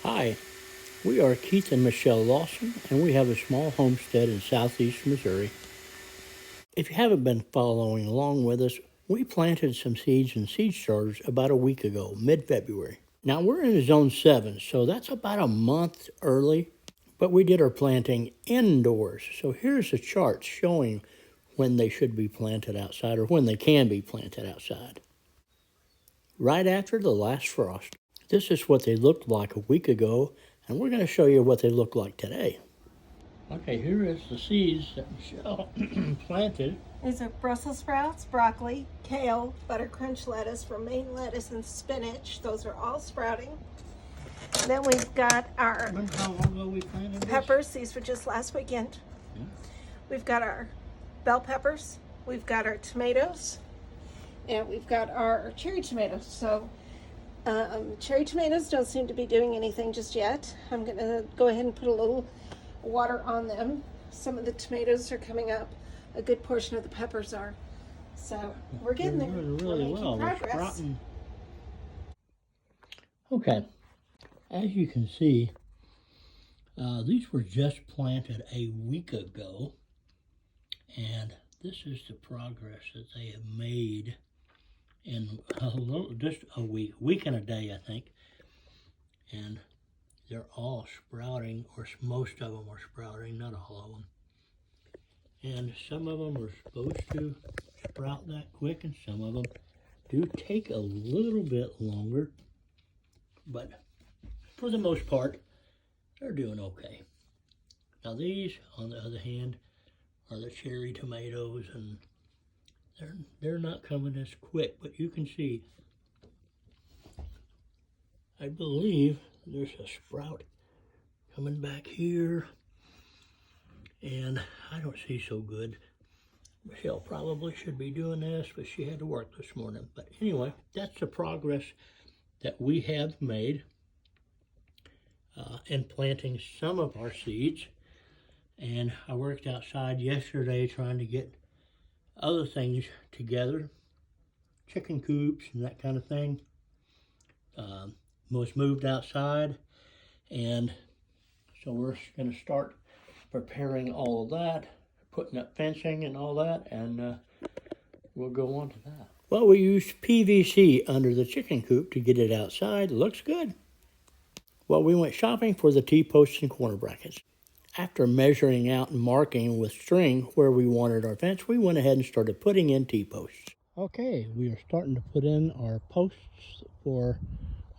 Hi, we are Keith and Michelle Lawson, and we have a small homestead in southeast Missouri. If you haven't been following along with us, we planted some seeds in seed starters about a week ago, mid-February. Now we're in zone 7, so that's about a month early, but we did our planting indoors. So here's a chart showing when they should be planted outside or when they can be planted outside. Right after the last frost. This is what they looked like a week ago, and we're going to show you what they look like today. Okay, here is the seeds that Michelle planted. These are Brussels sprouts, broccoli, kale, butter crunch lettuce, romaine lettuce, and spinach. Those are all sprouting. Then we've got our Remember how long ago we planted this? peppers. These were just last weekend. Yeah. We've got our bell peppers. We've got our tomatoes. And we've got our cherry tomatoes. So cherry tomatoes don't seem to be doing anything just yet. I'm going to go ahead and put a little water on them. Some of the tomatoes are coming up. A good portion of the peppers are. So we're getting there. They're doing We're really making well. They're progress. sprouting. Okay, as you can see, these were just planted a week ago, and this is the progress that they have made in just a week and a day, I think. And they're all sprouting, or most of them are sprouting, not all of them. And some of them are supposed to sprout that quick, and some of them do take a little bit longer. But for the most part, they're doing okay. Now these, on the other hand, are the cherry tomatoes, and they're not coming as quick, but you can see, I believe there's a sprout coming back here, and I don't see so good. Michelle probably should be doing this, but she had to work this morning. But anyway, that's the progress that we have made in planting some of our seeds. And I worked outside yesterday trying to get other things together, chicken coops and that kind of thing. Was moved outside, and so we're going to start preparing all of that, putting up fencing and all that, and we'll go on to that. Well, we used PVC under the chicken coop to get it outside. Looks good. Well, we went shopping for the T-posts and corner brackets. After measuring out and marking with string where we wanted our fence, we went ahead and started putting in T-posts. Okay, we are starting to put in our posts for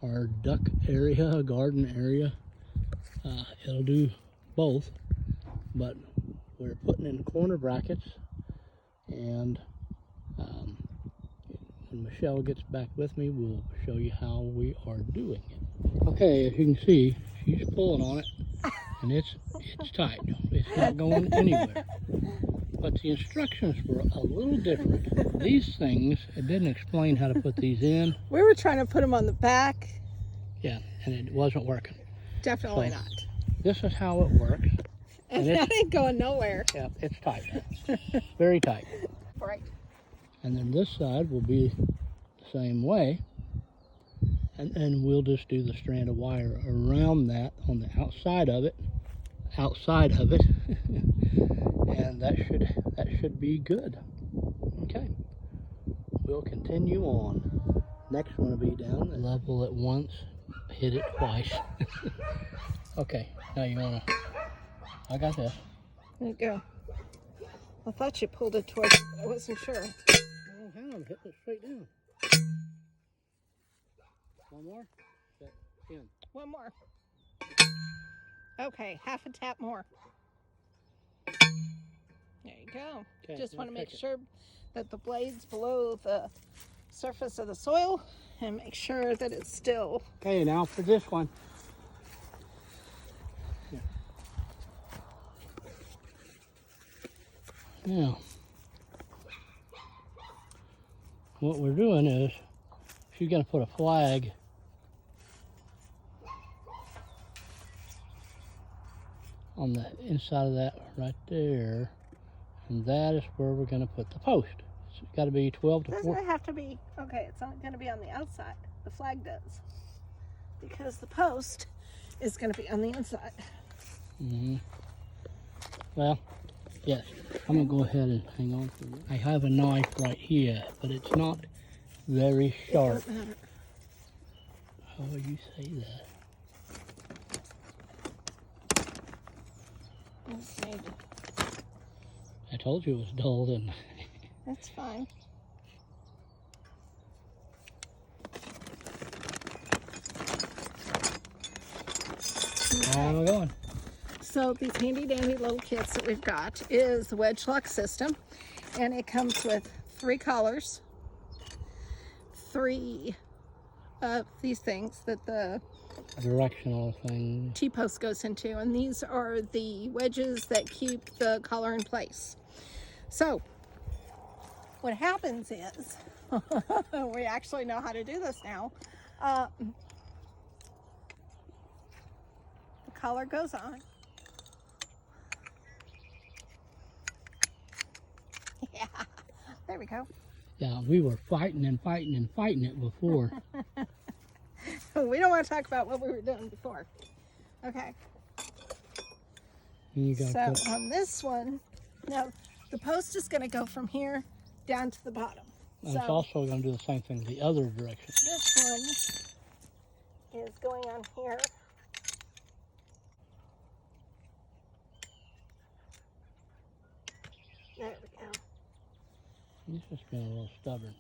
our duck area, garden area. It'll do both, but we're putting in corner brackets, and when Michelle gets back with me, we'll show you how we are doing it. Okay, as you can see, she's pulling on it, and it's tight. It's not going anywhere. But the instructions were a little different. These things, it didn't explain how to put these in. We were trying to put them on the back. Yeah, and it wasn't working. Definitely So, not. This is how it works. And that ain't going nowhere. Yeah, it's tight. Very tight. Right. And then this side will be the same way. And we'll just do the strand of wire around that on the outside of it. And that should be good. Okay. We'll continue on. Next one will be down the level at once, hit it twice. Okay, now you wanna, I got this. There you go. I thought you pulled it towards you, but I wasn't sure. Oh, hang on, hit it straight down. One more? In. One more. Okay, half a tap more. There you go. Okay, Just want to make check it. sure that the blade's below the surface of the soil and make sure that it's still. Okay, now for this one. Here. Now, what we're doing is, she's going to put a flag on the inside of that right there, and that is where we're going to put the post. It's got to be 12 to 14. Doesn't it have to be? Okay, it's not going to be on the outside. The flag does. Because the post is going to be on the inside. Mm-hmm. Well, yes. I'm going to go ahead and hang on for it. I have a knife right here, but it's not very It sharp. doesn't matter. How would you say that? Okay, I told you it was dull, didn't I? that's fine. How am I going? So these handy dandy little kits that we've got is the Wedge Lock system, and it comes with 3 collars, 3 of these things that the Directional thing. T-post goes into, and these are the wedges that keep the collar in place. So what happens is we actually know how to do this now. The collar goes on. Yeah, there we go. Yeah, we were fighting and fighting and fighting it before. We don't want to talk about what we were doing before. Okay. And you got So put, on this one, now the post is going to go from here down to the bottom. and it's also going to do the same thing the other direction. This one is going on here. There we go. He's just being a little stubborn.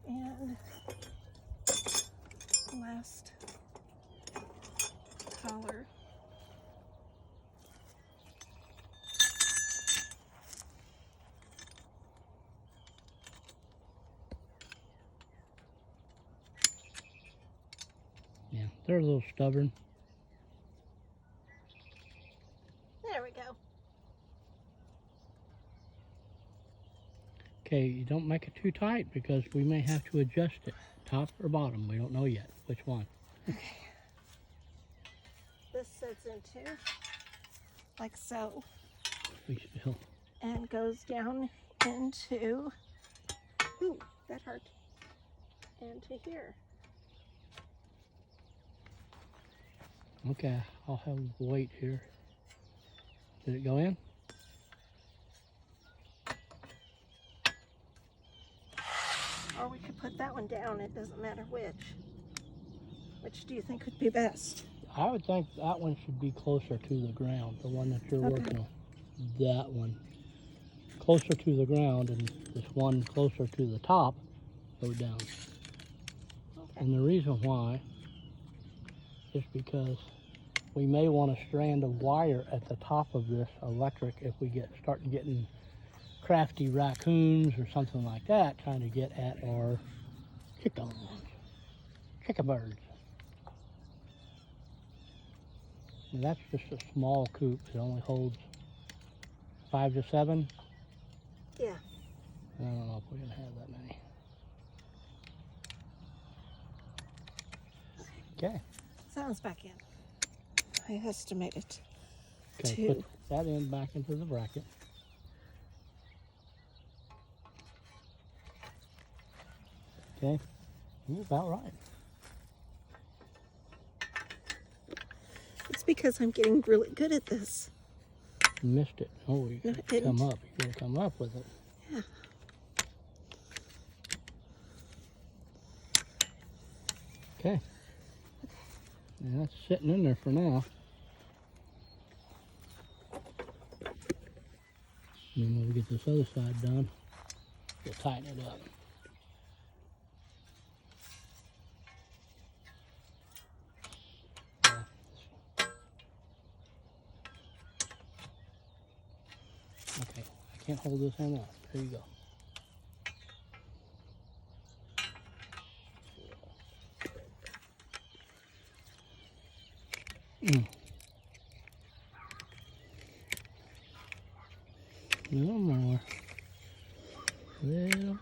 And last collar. Yeah, they're a little stubborn. There we go. Okay, you don't make it too tight because we may have to adjust it, top or bottom. We don't know yet which one. Okay. This sits into like so We still, and goes down into, ooh, that hurt, into here. okay, I'll have the weight here. Did it go in? Or we could put that one down, it doesn't matter which. Which do you think would be best? I would think that one should be closer to the ground, the one that you're working on. That one. Closer to the ground, and this one closer to the top, go down. Okay. And the reason why is because we may want a strand of wire at the top of this electric if we start getting crafty raccoons or something like that trying to get at our chickens, chickabirds. And that's just a small coop. It only holds 5 to 7. Yeah. I don't know if we're gonna have that many. Okay. Sounds back in. I estimate it. Okay, 2. put that in back into the bracket. Okay, you're about right. It's because I'm getting really good at this. You missed it. Oh, you No, gotta I didn't. come up. You gotta come up with it. Yeah. Okay. And that's sitting in there for now. And then when we get this other side done, we'll tighten it up. Okay, I can't hold this end up. There you go. No more. Little.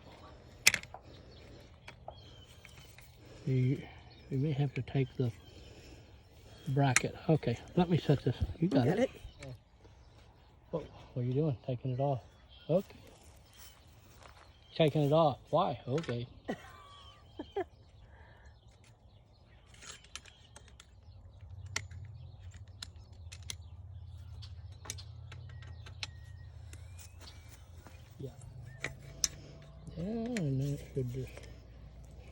You may have to take the bracket. Okay, let me set this. You got it. Oh, what are you doing? Taking it off. Okay. Taking it off. Why? Okay. and then it should just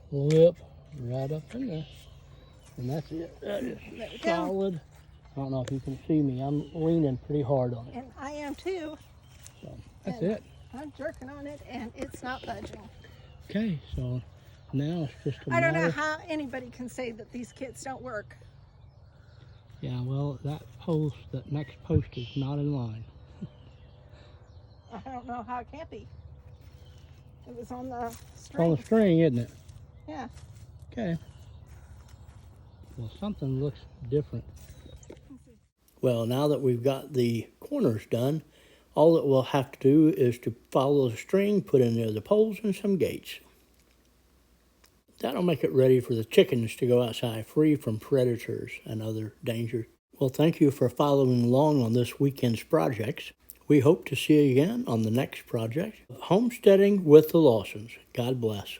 slip right up in there. And that's it. That is There we go. solid. I don't know if you can see me. I'm leaning pretty hard on it. And I am too. So that's And it. I'm jerking on it and it's not budging. Okay, so now it's just a I don't know matter. how anybody can say that these kits don't work. Yeah, well, that next post is not in line. I don't know how it can't be. It was on the It's on the string. string, isn't it? Yeah. Okay. Well, something looks different. Well, now that we've got the corners done, all that we'll have to do is to follow the string, put in there the poles and some gates. That'll make it ready for the chickens to go outside free from predators and other dangers. Well, thank you for following along on this weekend's projects. We hope to see you again on the next project. Homesteading with the Lawsons. God bless.